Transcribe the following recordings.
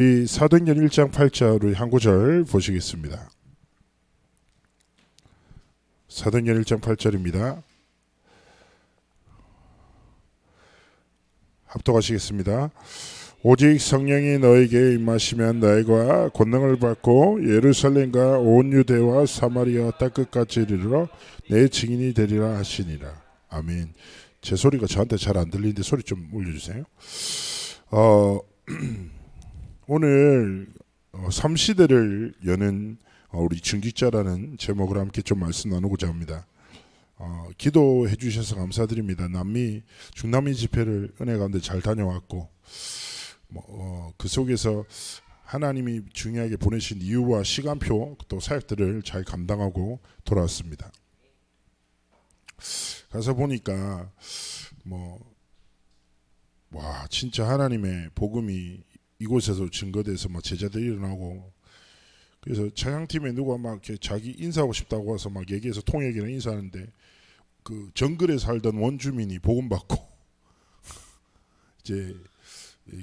이 사도행전 1장 8절 우리 한 구절 보시겠습니다. 사도행전 1장 8절입니다. 합독하시겠습니다. 오직 성령이 너에게 임하시면 너희가 권능을 받고 예루살렘과 온 유대와 사마리아 땅 끝까지 이르러 내 증인이 되리라 하시니라. 아멘. 제 소리가 저한테 잘 안 들리는데 소리 좀 올려주세요. 오늘 3시대를 여는 우리 중직자라는 제목으로 함께 좀 말씀 나누고자 합니다. 기도해 주셔서 감사드립니다. 중남미 집회를 은혜 가운데 잘 다녀왔고 그 속에서 하나님이 중요하게 보내신 이유와 시간표 또 사역들을 잘 감당하고 돌아왔습니다. 가서 보니까 와 진짜 하나님의 복음이 이곳에서 증거돼서 제자들이 일어나고, 그래서 차양팀에 누가 막 이렇게 자기 인사하고 싶다고 와서 막 얘기해서 통역이랑 인사하는데 그 정글에 살던 원주민이 복음 받고 이제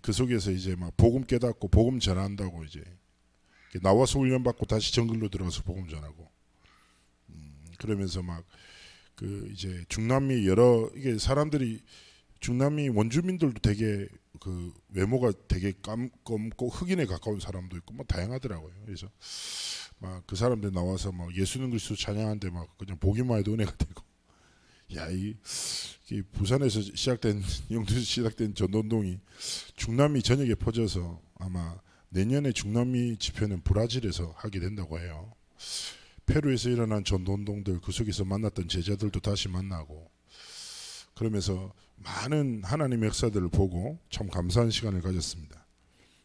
그 속에서 이제 막 복음 깨닫고 복음 전한다고 이제 나와서 훈련 받고 다시 정글로 들어가서 복음 전하고, 그러면서 막 그 이제 중남미 이게 사람들이 중남미 원주민들도 되게 그 외모가 되게 검고 흑인에 가까운 사람도 있고 다양하더라고요. 그래서 막 그 사람들 나와서 막 예수는 그리스도 찬양하는데 막 그냥 보기만 해도 은혜가 되고, 이 부산에서 시작된 영도에서 시작된 전도운동이 중남미 전역에 퍼져서 아마 내년에 중남미 집회는 브라질에서 하게 된다고 해요. 페루에서 일어난 전도운동들 그 속에서 만났던 제자들도 다시 만나고, 그러면서 많은 하나님의 역사들을 보고 참 감사한 시간을 가졌습니다.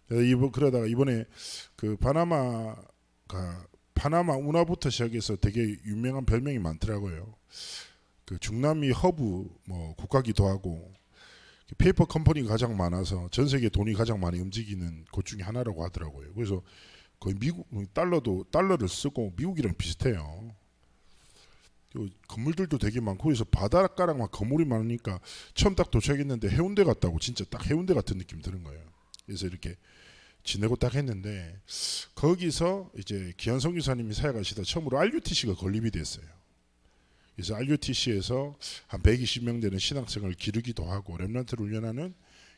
그러다가 이번에 그 파나마 운하부터 시작해서 되게 유명한 별명이 많더라고요. 그 중남미 허브 국가기도 하고 페이퍼 컴퍼니가 가장 많아서 전 세계 돈이 가장 많이 움직이는 곳 중에 하나라고 하더라고요. 그래서 거의 미국 달러를 쓰고 미국이랑 비슷해요. 건물들도 되게 많고, 그래서 바닷가랑 막 건물이 많으니까 처음 딱 도착했는데 해운대 같다고, 진짜 딱 해운대 같은 느낌 드는 거예요. 그래서 이렇게 지내고 딱 했는데 거기서 이제 기한성 교사님이 사역하시다 처음으로 RUTC가 건립이 됐어요. 그래서 RUTC에서 한 120명 되는 신학생을 기르기도 하고 렘넌트를 훈련하는,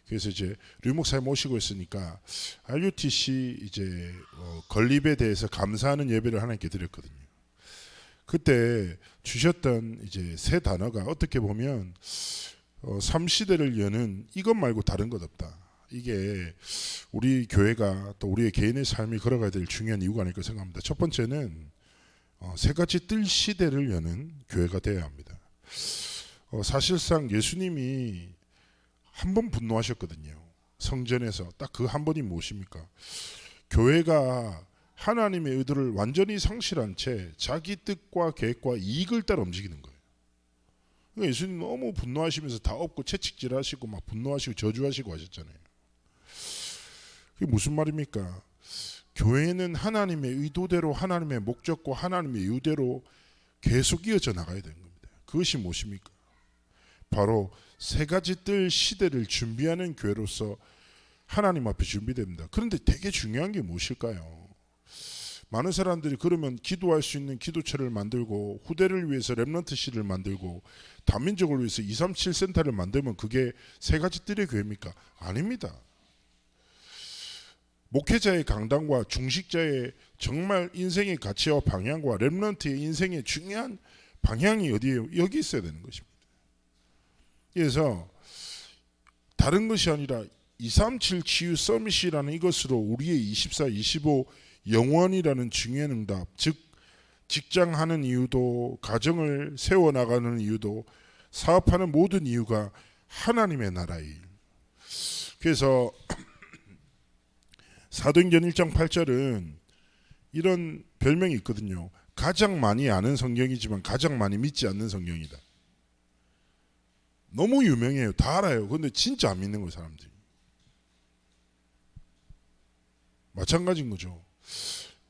그래서 이제 류 목사님 모시고 있으니까 RUTC 이제 건립에 대해서 감사하는 예배를 하나님께 드렸거든요. 그때 주셨던 이제 세 단어가 어떻게 보면 3시대를 여는 이것 말고 다른 것 없다. 이게 우리 교회가 또 우리의 개인의 삶이 걸어가야 될 중요한 이유가 아닐까 생각합니다. 첫 번째는 세 가지 뜰 시대를 여는 교회가 되어야 합니다. 사실상 예수님이 한 번 분노하셨거든요. 성전에서 딱 그 한 번이 무엇입니까? 교회가 하나님의 의도를 완전히 상실한 채 자기 뜻과 계획과 이익을 따라 움직이는 거예요. 그러니까 예수님 너무 분노하시면서 다 엎고 채찍질하시고 막 분노하시고 저주하시고 하셨잖아요. 그게 무슨 말입니까? 교회는 하나님의 의도대로 하나님의 목적과 하나님의 이유대로 계속 이어져 나가야 되는 겁니다. 그것이 무엇입니까? 바로 세 가지 뜰 시대를 준비하는 교회로서 하나님 앞에 준비됩니다. 그런데 되게 중요한 게 무엇일까요? 많은 사람들이 그러면 기도할 수 있는 기도처를 만들고 후대를 위해서 렘넌트실을 만들고 다민족을 위해서 237 센터를 만들면 그게 세 가지 뜰의 교회입니까? 아닙니다. 목회자의 강단과 중식자의 정말 인생의 가치와 방향과 렘넌트의 인생의 중요한 방향이 어디에요? 여기 있어야 되는 것입니다. 그래서 다른 것이 아니라 237 치유 서밋이라는 이것으로 우리의 24, 25 영원이라는 중요한 응답, 즉 직장하는 이유도 가정을 세워나가는 이유도 사업하는 모든 이유가 하나님의 나라의 일. 그래서 사도행전 1장 8절은 이런 별명이 있거든요. 가장 많이 아는 성경이지만 가장 많이 믿지 않는 성경이다. 너무 유명해요. 다 알아요. 근데 진짜 안 믿는 거예요, 사람들이. 마찬가지인 거죠.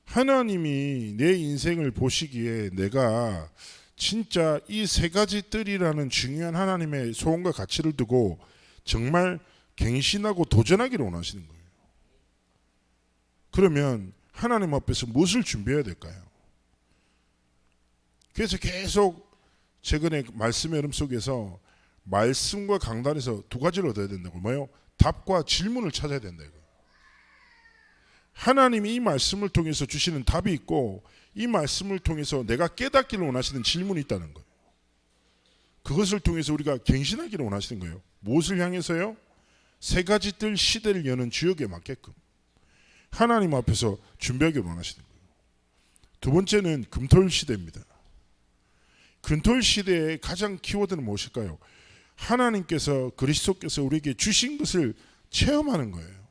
하나님이 내 인생을 보시기에 내가 진짜 이 세 가지 뜰이라는 중요한 하나님의 소원과 가치를 두고 정말 갱신하고 도전하기를 원하시는 거예요. 그러면 하나님 앞에서 무엇을 준비해야 될까요? 그래서 계속 최근에 말씀의 흐름 속에서 말씀과 강단에서 두 가지를 얻어야 된다고. 뭐요? 답과 질문을 찾아야 된다 이거. 하나님이 이 말씀을 통해서 주시는 답이 있고 이 말씀을 통해서 내가 깨닫기를 원하시는 질문이 있다는 거예요. 그것을 통해서 우리가 갱신하기를 원하시는 거예요. 무엇을 향해서요? 세 가지 뜰 시대를 여는 주역에 맞게끔 하나님 앞에서 준비하기를 원하시는 거예요. 두 번째는 금토일 시대입니다. 금토일 시대의 가장 키워드는 무엇일까요? 하나님께서 그리스도께서 우리에게 주신 것을 체험하는 거예요.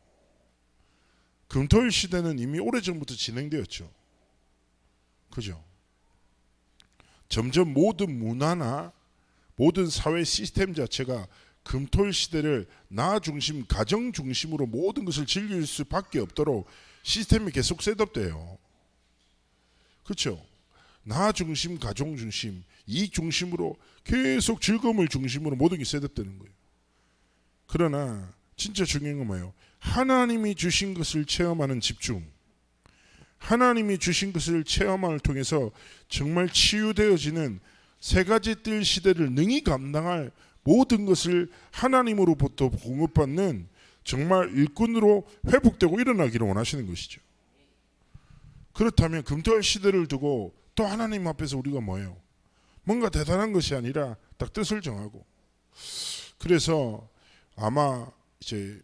금토일 시대는 이미 오래전부터 진행되었죠. 그죠? 점점 모든 문화나 모든 사회 시스템 자체가 금토일 시대를 나 중심, 가정 중심으로 모든 것을 즐길 수밖에 없도록 시스템이 계속 셋업돼요. 그렇죠? 나 중심, 가정 중심, 이익 중심으로 계속 즐거움을 중심으로 모든 게 셋업되는 거예요. 그러나 진짜 중요한 건 뭐예요? 하나님이 주신 것을 체험하는 집중, 하나님이 주신 것을 체험함을 통해서 정말 치유되어지는 세 가지 뜰 시대를 능히 감당할 모든 것을 하나님으로부터 공급받는 정말 일꾼으로 회복되고 일어나기를 원하시는 것이죠. 그렇다면 금토일 시대를 두고 또 하나님 앞에서 우리가 뭐예요? 뭔가 대단한 것이 아니라 딱 뜻을 정하고, 그래서 아마 이제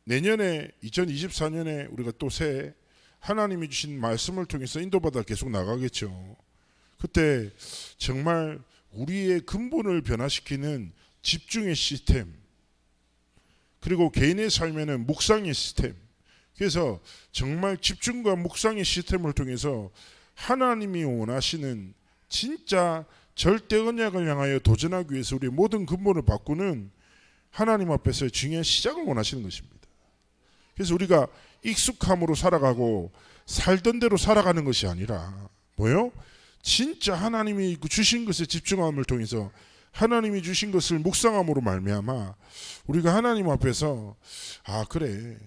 내년에 2024년에 우리가 또 새 하나님이 주신 말씀을 통해서 인도받아 계속 나가겠죠. 그때 정말 우리의 근본을 변화시키는 집중의 시스템, 그리고 개인의 삶에는 묵상의 시스템, 그래서 정말 집중과 묵상의 시스템을 통해서 하나님이 원하시는 진짜 절대 언약을 향하여 도전하기 위해서 우리의 모든 근본을 바꾸는 하나님 앞에서 중요한 시작을 원하시는 것입니다. 그래서 우리가 익숙함으로 살아가고 살던 대로 살아가는 것이 아니라 뭐요? 진짜 하나님이 주신 것에 집중함을 통해서 하나님이 주신 것을 묵상함으로 말미암아 우리가 하나님 앞에서 아 그래,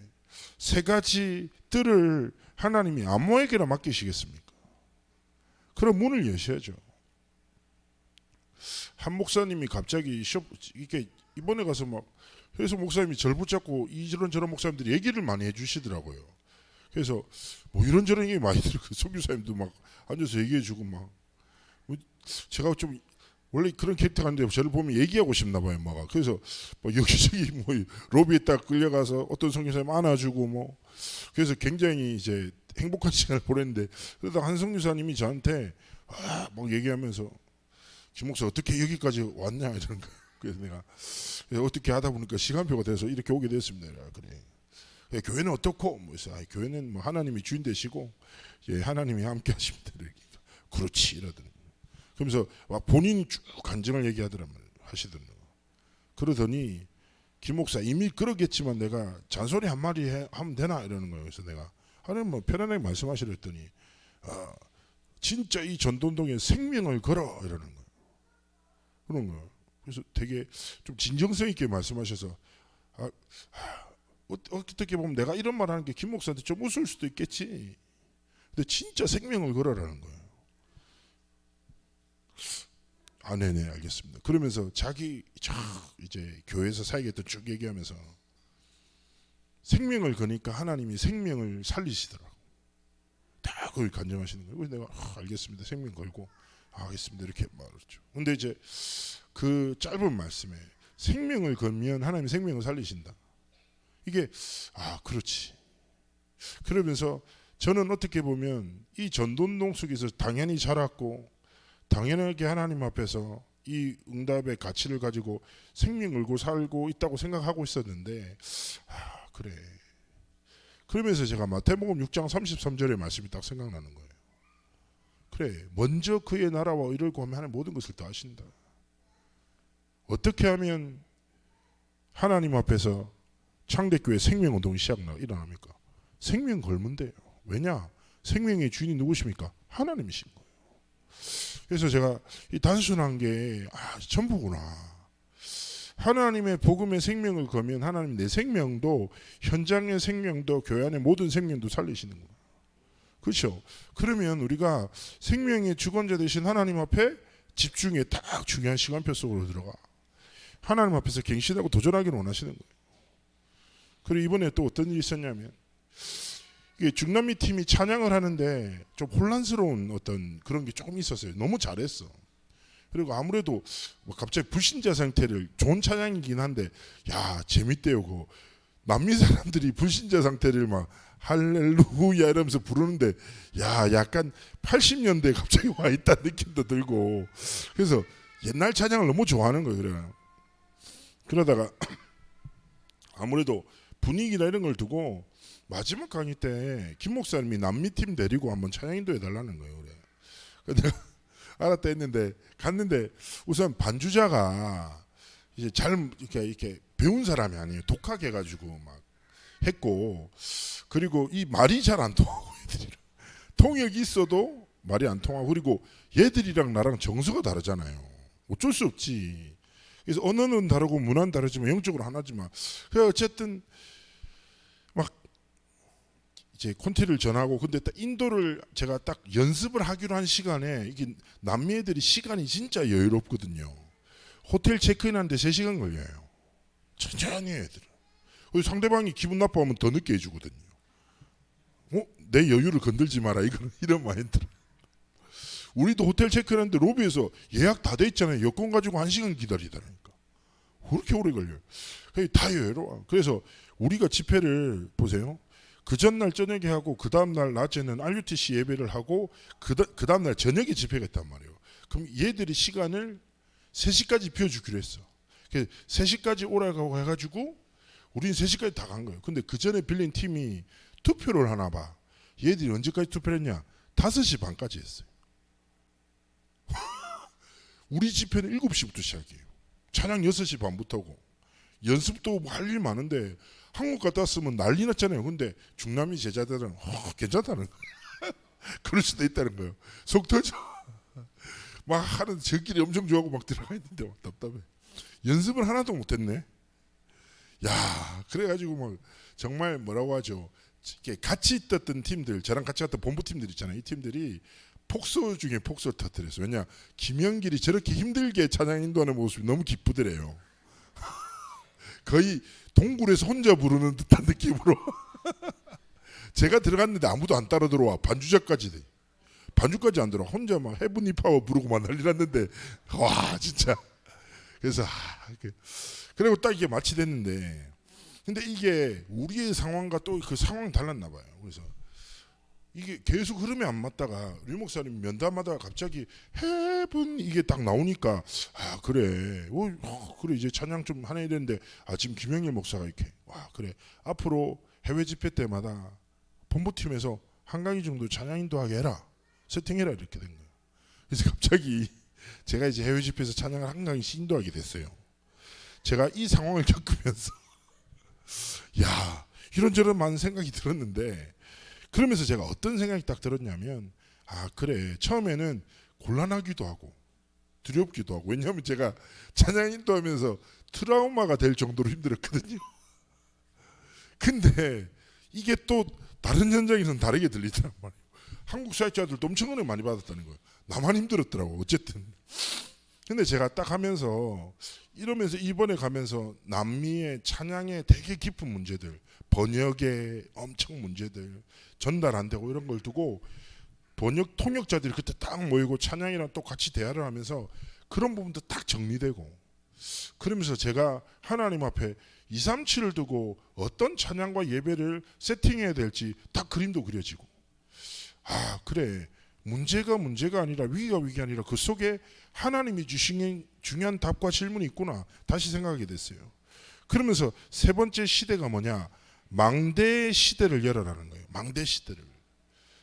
세 가지 뜰을 하나님이 아무에게나 맡기시겠습니까? 그런 문을 여셔야죠. 한 목사님이 갑자기 이렇게 이번에 가서 막 그래서 목사님이 절 붙잡고 이런저런 목사님들이 얘기를 많이 해주시더라고요. 그래서 뭐 이런저런 얘기 많이 들고 선교사님도 막 앉아서 얘기해주고 막 제가 좀 원래 그런 캐릭터가 아닌데 저를 보면 얘기하고 싶나 봐요. 막 그래서 뭐 여기저기 뭐 로비에 딱 끌려가서 어떤 선교사님 안아주고 뭐 그래서 굉장히 이제 행복한 시간을 보냈는데 그러다 한 선교사님이 저한테 막 얘기하면서 김 목사 어떻게 여기까지 왔냐 이런 거. 그래서 내가 어떻게 하다 보니까 시간표가 돼서 이렇게 오게 됐습니다. 그래. 교회는 어떻고? 뭐 교회는 뭐 하나님이 주인 되시고 하나님이 함께 하십니다. 그렇지 이러더니 그러면서 본인이 쭉 간증을 하시더라고요. 그러더니 김 목사 이미 그러겠지만 내가 잔소리 한 마디 하면 되나 이러는 거예요. 그래서 내가 하나님 뭐 편안하게 말씀하시려 했더니 진짜 이 전도운동에 생명을 걸어 이러는 거예요. 그런 거예요. 그래서 되게 좀 진정성 있게 말씀하셔서 어떻게 보면 내가 이런 말 하는 게 김 목사한테 좀 웃을 수도 있겠지. 근데 진짜 생명을 걸어라는 거예요. 네네 알겠습니다. 그러면서 자기 이제 교회에서 사역했던 쭉 얘기하면서 생명을 거니까 하나님이 생명을 살리시더라고. 다 그걸 간증하시는 거예요. 그래서 내가 알겠습니다. 생명 걸고 알겠습니다 이렇게 말했죠. 근데 이제 그 짧은 말씀에 생명을 걸면 하나님이 생명을 살리신다. 이게 그렇지. 그러면서 저는 어떻게 보면 이 전도운동 속에서 당연히 자랐고 당연하게 하나님 앞에서 이 응답의 가치를 가지고 생명 걸고 살고 있다고 생각하고 있었는데 그래. 그러면서 제가 마태복음 6장 33절의 말씀이 딱 생각나는 거예요. 그래, 먼저 그의 나라와 의를 구하면 하나님 모든 것을 다 하신다. 어떻게 하면 하나님 앞에서 창대교회 생명운동이 일어납니까? 생명 걸면 돼요. 왜냐? 생명의 주인이 누구십니까? 하나님이신 거예요. 그래서 제가 이 단순한 게 전부구나. 하나님의 복음의 생명을 거면 하나님 내 생명도, 현장의 생명도, 교회 안의 모든 생명도 살리시는 거예요. 그렇죠? 그러면 우리가 생명의 주권자 되신 하나님 앞에 집중해 딱 중요한 시간표 속으로 들어가 하나님 앞에서 갱신하고 도전하기를 원하시는 거예요. 그리고 이번에 또 어떤 일이 있었냐면, 이게 중남미 팀이 찬양을 하는데 좀 혼란스러운 어떤 그런 게 조금 있었어요. 너무 잘했어. 그리고 아무래도 뭐 갑자기 불신자 상태를, 좋은 찬양이긴 한데 야 재밌대요. 그 남미 사람들이 불신자 상태를 막 할렐루야 이러면서 부르는데 야 약간 80년대에 갑자기 와 있다는 느낌도 들고, 그래서 옛날 찬양을 너무 좋아하는 거예요. 그래요. 그러다가 아무래도 분위기나 이런 걸 두고 마지막 강의 때 김 목사님이 남미팀 데리고 한번 찬양 인도해 달라는 거예요. 그래. 그래서 내가 알았다 했는데 갔는데 우선 반주자가 이제 잘 이렇게 배운 사람이 아니에요. 독하게 해가지고 막 했고, 그리고 이 말이 잘 안 통하고 얘들이랑 통역이 있어도 말이 안 통하고, 그리고 얘들이랑 나랑 정서가 다르잖아요. 어쩔 수 없지. 그래서 언어는 다르고 문화는 다르지만 영적으로 하나지만, 그래 어쨌든 막 이제 콘티를 전하고, 근데 딱 인도를 제가 딱 연습을 하기로 한 시간에, 이게 남미 애들이 시간이 진짜 여유롭거든요. 호텔 체크인하는데 3시간 걸려요. 천천히 해요, 애들은. 그리고 상대방이 기분 나빠하면 더 늦게 해주거든요. 내 여유를 건들지 마라, 이런 마인드로. 우리도 호텔 체크인하는데 로비에서 예약 다 돼 있잖아요. 여권 가지고 1시간 기다리다니까. 그렇게 오래 걸려요. 다 여유로워. 그래서 우리가 집회를 보세요. 그 전날 저녁에 하고 그 다음날 낮에는 RUTC 예배를 하고 그 다음날 저녁에 집회가 있단 말이에요. 그럼 얘들이 시간을 3시까지 비워주기로 했어. 그래서 3시까지 오라고 해가지고 우리는 3시까지 다 간 거예요. 근데 그 전에 빌린 팀이 투표를 하나 봐. 얘들이 언제까지 투표를 했냐? 5시 반까지 했어요. 우리 집회는 7시부터 시작이에요. 찬양 6시 반부터고, 연습도 할 일 많은데 한국 갔다 왔으면 난리 났잖아요. 근데 중남미 제자들은 괜찮다는 거예요. 그럴 수도 있다는 거예요. 속 터져. 막 하는 저끼리 엄청 좋아하고 막 들어가 있는데 막 답답해. 연습을 하나도 못했네. 야, 그래가지고 막 정말 뭐라고 하죠. 같이 있었던 팀들, 저랑 같이 갔던 본부 팀들 있잖아요. 이 팀들이 폭소 중에 폭소를 터뜨렸어요. 왜냐, 김영길이 저렇게 힘들게 찬양 인도하는 모습이 너무 기쁘더래요. 거의 동굴에서 혼자 부르는 듯한 느낌으로. 제가 들어갔는데 아무도 안 따라 들어와. 반주자까지 안 들어와. 혼자 막 헤븐리 파워 부르고만 난리 났는데, 와 진짜. 그래서 그리고 딱 이게 마치됐는데, 근데 이게 우리의 상황과 또 그 상황이 달랐나 봐요. 그래서 이게 계속 흐름이 안 맞다가 류 목사님 면담하다가 갑자기 헤븐 이게 딱 나오니까, 아 그래, 그래 이제 찬양 좀 하나 해야 되는데, 지금 김영일 목사가 이렇게, 와 그래 앞으로 해외 집회 때마다 본부팀에서 한 강의 정도 찬양 인도하게 해라, 세팅해라, 이렇게 된 거예요. 그래서 갑자기 제가 이제 해외 집회에서 찬양을 한 강의씩 인도하게 됐어요. 제가 이 상황을 겪으면서 야 이런저런 많은 생각이 들었는데, 그러면서 제가 어떤 생각이 딱 들었냐면, 그래 처음에는 곤란하기도 하고 두렵기도 하고, 왜냐하면 제가 찬양 인도하면서 트라우마가 될 정도로 힘들었거든요. 근데 이게 또 다른 현장에서는 다르게 들리더란 말이에요. 한국 사역자들도 엄청 은혜 많이 받았다는 거예요. 나만 힘들었더라고. 어쨌든 근데 제가 딱 하면서 이러면서 이번에 가면서 남미의 찬양의 되게 깊은 문제들, 번역의 엄청 문제들, 전달 안 되고 이런 걸 두고 번역 통역자들이 그때 딱 모이고 찬양이랑 또 같이 대화를 하면서 그런 부분도 딱 정리되고, 그러면서 제가 하나님 앞에 237을 두고 어떤 찬양과 예배를 세팅해야 될지 딱 그림도 그려지고, 그래 문제가 아니라 위기가 아니라 그 속에 하나님이 주신 중요한 답과 질문이 있구나 다시 생각하게 됐어요. 그러면서 세 번째 시대가 뭐냐, 망대의 시대를 열어라는 거예요. 망대 시대를.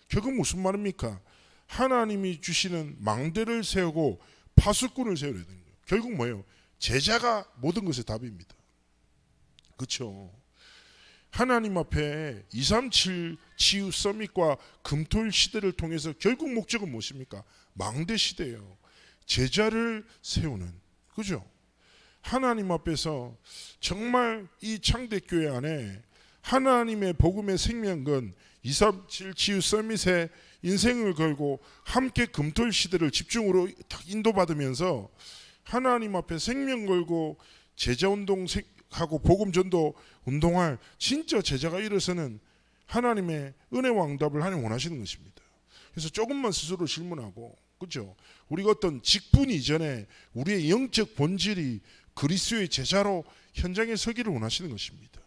결국 무슨 말입니까? 하나님이 주시는 망대를 세우고 파수꾼을 세우려는 거예요. 결국 뭐예요? 제자가 모든 것의 답입니다. 그렇죠? 하나님 앞에 237 치유 서밋과 금토일 시대를 통해서 결국 목적은 무엇입니까? 망대 시대예요. 제자를 세우는, 그죠? 하나님 앞에서 정말 이 창대교회 안에 하나님의 복음의 생명건 237 치유 서밋에 인생을 걸고 함께 금토일 시대를 집중으로 딱 인도받으면서 하나님 앞에 생명 걸고 제자운동하고 복음전도 운동할 진짜 제자가 일어서는 하나님의 은혜와 응답을 하나님 원하시는 것입니다. 그래서 조금만 스스로 질문하고, 그렇죠? 우리가 어떤 직분 이전에 우리의 영적 본질이 그리스도의 제자로 현장에 서기를 원하시는 것입니다.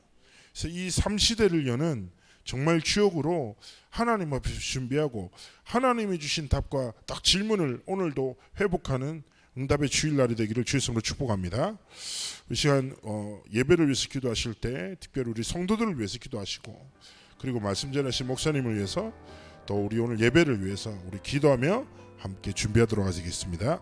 그래서 이 3시대를 여는 정말 주역으로 하나님 앞에서 준비하고 하나님이 주신 답과 딱 질문을 오늘도 회복하는 응답의 주일날이 되기를 주의 이름으로 축복합니다. 이 시간 예배를 위해서 기도하실 때 특별히 우리 성도들을 위해서 기도하시고, 그리고 말씀 전하신 목사님을 위해서 또 우리 오늘 예배를 위해서 우리 기도하며 함께 준비하도록 하겠습니다.